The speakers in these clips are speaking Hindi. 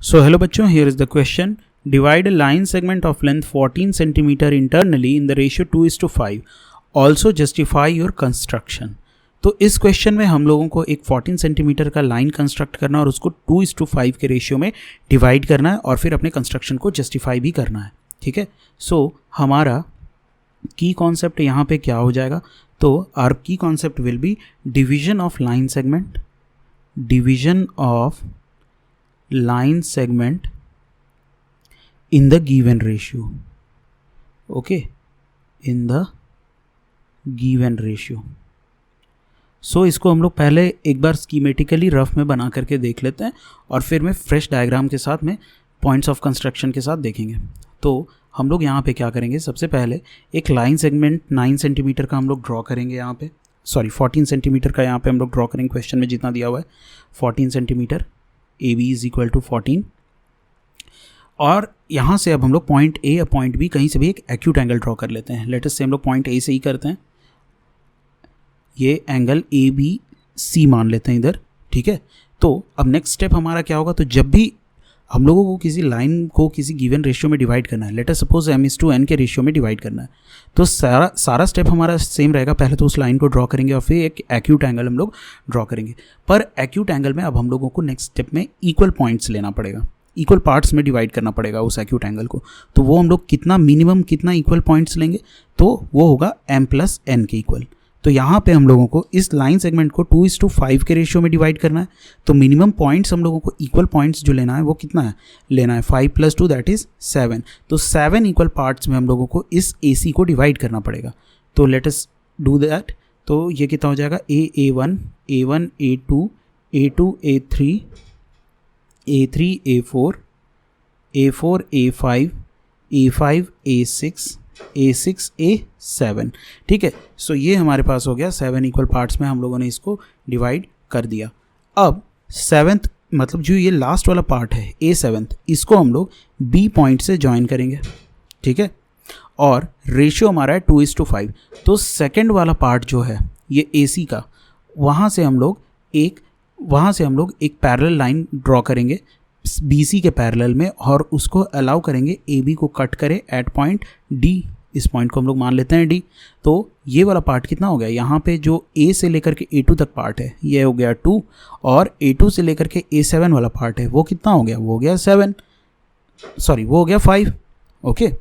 So hello बच्चों, here is the question. Divide a line segment of length 14 cm internally in the ratio 2:5. Also justify your construction. तो इस क्वेश्चन में हम लोगों को एक 14 सेंटीमीटर का लाइन कंस्ट्रक्ट करना और उसको 2:5 के रेशियो में डिवाइड करना है और फिर अपने कंस्ट्रक्शन को जस्टिफाई भी करना है. ठीक है. सो हमारा की कॉन्सेप्ट यहाँ पे क्या हो जाएगा? तो आर की concept will be division of line segment, division of line segment in the given ratio. Okay, in the given ratio. So इसको हम लोग पहले एक बार स्कीमेटिकली रफ में बना करके देख लेते हैं और फिर मैं फ्रेश डायग्राम के साथ में पॉइंट्स ऑफ कंस्ट्रक्शन के साथ देखेंगे. तो हम लोग यहाँ पे क्या करेंगे? सबसे पहले एक लाइन सेगमेंट 9 सेंटीमीटर का हम लोग ड्रॉ करेंगे. यहाँ पे 14 सेंटीमीटर का यहाँ पे हम लोग ड्रॉ करेंगे. क्वेश्चन में जितना दिया हुआ है 14 centimetre, AB is equal to 14. और यहाँ से अब हम लोग पॉइंट A या पॉइंट B कहीं से भी एक एक्यूट एंगल ड्रॉ कर लेते हैं. लेटेस्ट से हम लोग पॉइंट A से ही करते हैं. ये एंगल ABC मान लेते हैं इधर. ठीक है. तो अब नेक्स्ट स्टेप हमारा क्या होगा? तो जब भी हम लोगों को किसी लाइन को किसी गिवन रेशियो में डिवाइड करना है, लेट अस सपोज m/n के रेशियो में डिवाइड करना है, तो सारा स्टेप हमारा सेम रहेगा. पहले तो उस लाइन को ड्रॉ करेंगे और फिर एक एक्यूट एंगल हम लोग ड्रॉ करेंगे. पर एक्यूट एंगल में अब हम लोगों को नेक्स्ट स्टेप में इक्वल पॉइंट्स लेना पड़ेगा, इक्वल पार्ट्स में डिवाइड करना पड़ेगा उस एक्यूट एंगल को. तो वो हम लोग कितना मिनिमम कितना इक्वल पॉइंट्स लेंगे? तो वो होगा m+n के इक्वल. तो यहाँ पे हम लोगों को इस लाइन सेगमेंट को 2:5 के रेशियो में डिवाइड करना है. तो मिनिमम पॉइंट्स हम लोगों को इक्वल पॉइंट्स जो लेना है वो कितना है? लेना है 5 + 2 दैट इज 7. तो 7 इक्वल पार्ट्स में हम लोगों को इस AC को डिवाइड करना पड़ेगा. तो लेट अस डू दैट. तो ये कितना हो जाएगा? A1 A1 A2 A2 A3 A3 A4 A4 A5 A5 A6 A6 A7. ठीक है. सो ये हमारे पास हो गया 7 इक्वल पार्ट्स में हम लोगों ने इसको डिवाइड कर दिया. अब 7th मतलब जो ये लास्ट वाला पार्ट है A7, इसको हम लोग B पॉइंट से ज्वाइन करेंगे. ठीक है. और रेशियो हमारा है 2:5. तो सेकंड वाला पार्ट जो है ये AC का, वहाँ से हम लोग एक पैरेलल लाइन ड्रॉ करेंगे BC के पैरेलल में और उसको अलाउ करेंगे AB को कट करे एट पॉइंट D. इस पॉइंट को हम लोग मान लेते हैं D. तो ये वाला पार्ट कितना हो गया? यहाँ पे जो A से लेकर के A2 तक पार्ट है ये हो गया 2, और A2 से लेकर के A7 वाला पार्ट है वो कितना हो गया? वो हो गया 7, सॉरी वो हो गया 5. ओके.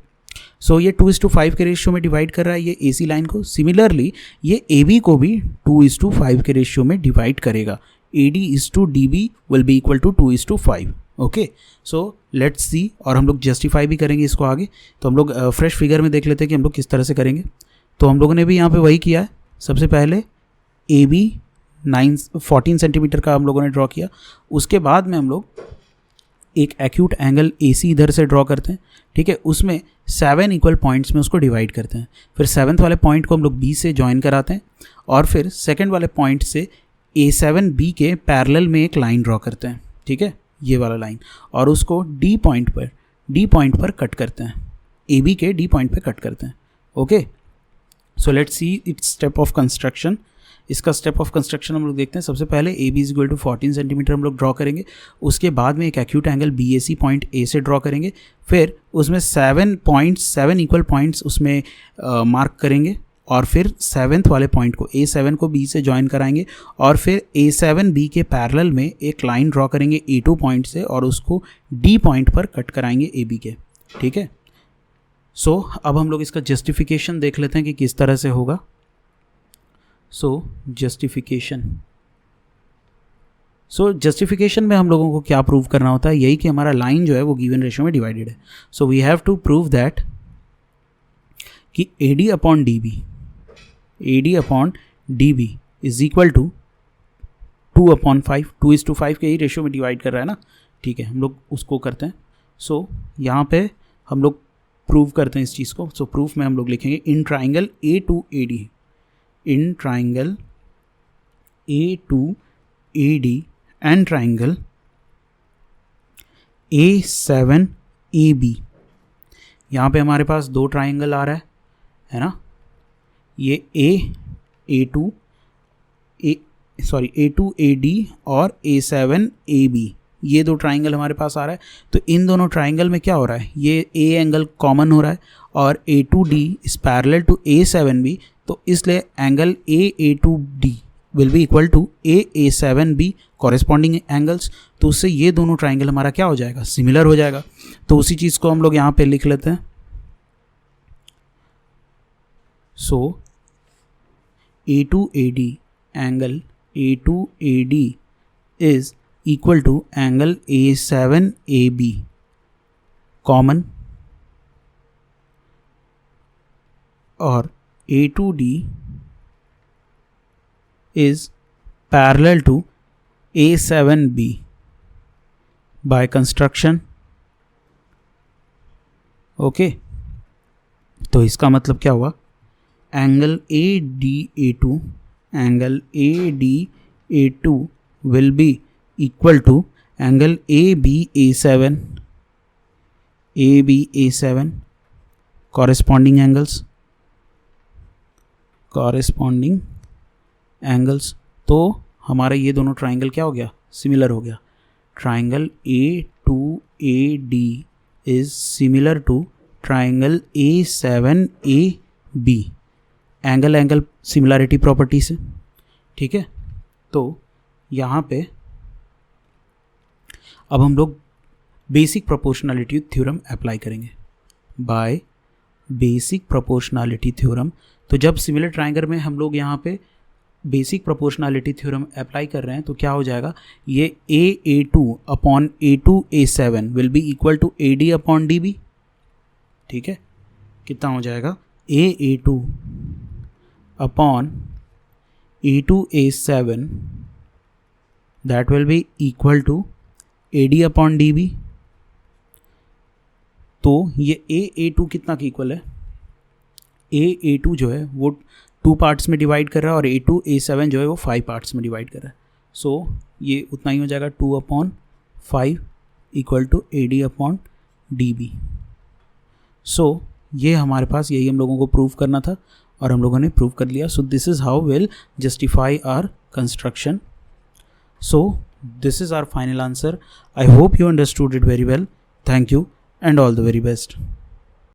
सो ये 2:5 के रेशियो में डिवाइड कर रहा है ये AC लाइन को. सिमिलरली ये AB को भी 2:5 के रेशियो में डिवाइड करेगा. AD/DB will be equal to 2:5. Okay. So let's see. और हम लोग जस्टिफाई भी करेंगे इसको आगे. तो हम लोग फ्रेश फिगर में देख लेते हैं कि हम लोग किस तरह से करेंगे. तो हम लोगों ने भी यहाँ पे वही किया है. सबसे पहले AB 14 सेंटीमीटर का हम लोगों ने ड्रॉ किया. उसके बाद में हम लोग एक एक्यूट एंगल AC इधर से ड्रॉ करते हैं. ठीक है. उसमें 7 इक्वल पॉइंट्स में उसको डिवाइड करते हैं. फिर 7th वाले पॉइंट को हम लोग B से ज्वाइन कराते हैं और फिर सेकेंड वाले पॉइंट से A7B के पैरेलल में एक लाइन ड्रॉ करते हैं. ठीक है. ये वाला लाइन, और उसको D पॉइंट पर कट करते हैं. AB के D पॉइंट पे कट करते हैं. Okay. So let's see it's step of construction. इसका स्टेप ऑफ कंस्ट्रक्शन हम लोग देखते हैं. सबसे पहले AB is equal to 14 centimetre हम लोग ड्रॉ करेंगे. उसके बाद में एक acute angle BAC point A से ड्रॉ करेंगे. फिर उसमें 7 इक्वल पॉइंट्स उसमें मार्क करेंगे और फिर 7th वाले पॉइंट को A7 को B से ज्वाइन कराएंगे और फिर A7B के पैरेलल में एक लाइन ड्रॉ करेंगे A2 पॉइंट से और उसको D पॉइंट पर कट कराएंगे AB के. ठीक है. सो अब हम लोग इसका जस्टिफिकेशन देख लेते हैं कि किस तरह से होगा. सो जस्टिफिकेशन में हम लोगों को क्या प्रूव करना होता है? यही कि हमारा लाइन जो है वो गिवन रेशियो में डिवाइडेड है. So we have to prove that कि AD/DB इज इक्वल टू 2/5. 2:5 के ही रेशियो में डिवाइड कर रहा है ना. ठीक है. हम लोग उसको करते हैं. सो यहाँ पे हम लोग प्रूव करते हैं इस चीज़ को. सो प्रूफ में हम लोग लिखेंगे in triangle A2AD and triangle A7AB. यहाँ पे हमारे पास दो ट्राइंगल आ रहा है ना. ये A2AD और A7AB ये दो ट्राइंगल हमारे पास आ रहा है, तो इन दोनों ट्राइंगल में क्या हो रहा है, ये ए एंगल कॉमन हो रहा है और A2D is parallel to A7B, तो इसलिए angle A2D will be equal to A7B corresponding angles. तो उससे ये दोनों ट्राइंगल हमारा क्या हो जाएगा, सिमिलर हो जाएगा। तो उसी चीज़ को हम लोग यहाँ पे लिख लेते हैं। So A2AD angle A2AD is equal to angle A7AB common, और A2D is parallel to A7B by construction। Okay, तो इसका मतलब क्या हुआ, angle ADA2 will be equal to angle ABA7 corresponding angles। तो हमारा ये दोनों ट्राइंगल क्या हो गया, सिमिलर हो गया। Triangle A2AD is similar to triangle A7AB, angle similarity property से, ठीक है। तो यहाँ पे अब हम लोग बेसिक प्रोपोर्शनैलिटी थ्योरम अप्लाई करेंगे। बाय बेसिक प्रोपोर्शनैलिटी थ्योरम, तो जब सिमिलर ट्राइंगल में हम लोग यहाँ पे बेसिक प्रोपोर्शनैलिटी थ्योरम अप्लाई कर रहे हैं तो क्या हो जाएगा, ये A2 upon A2A7 will be equal to AD upon DB, ठीक है। कितना हो जाएगा, A2 upon A2A7 that will be equal to AD upon DB। तो ये A2 कितना की इक्वल है, A2 जो है वो 2 पार्ट्स में डिवाइड कर रहा है और A2A7 जो है वो 5 पार्ट्स में डिवाइड कर रहा है। सो ये उतना ही हो जाएगा 2/5 equal to AD upon DB। So ये हमारे पास यही हम लोगों को प्रूव करना था और हम लोगों ने प्रूव कर लिया। So this is how will justify our construction. So this is our final answer. I hope you understood it very well. Thank you and all the very best.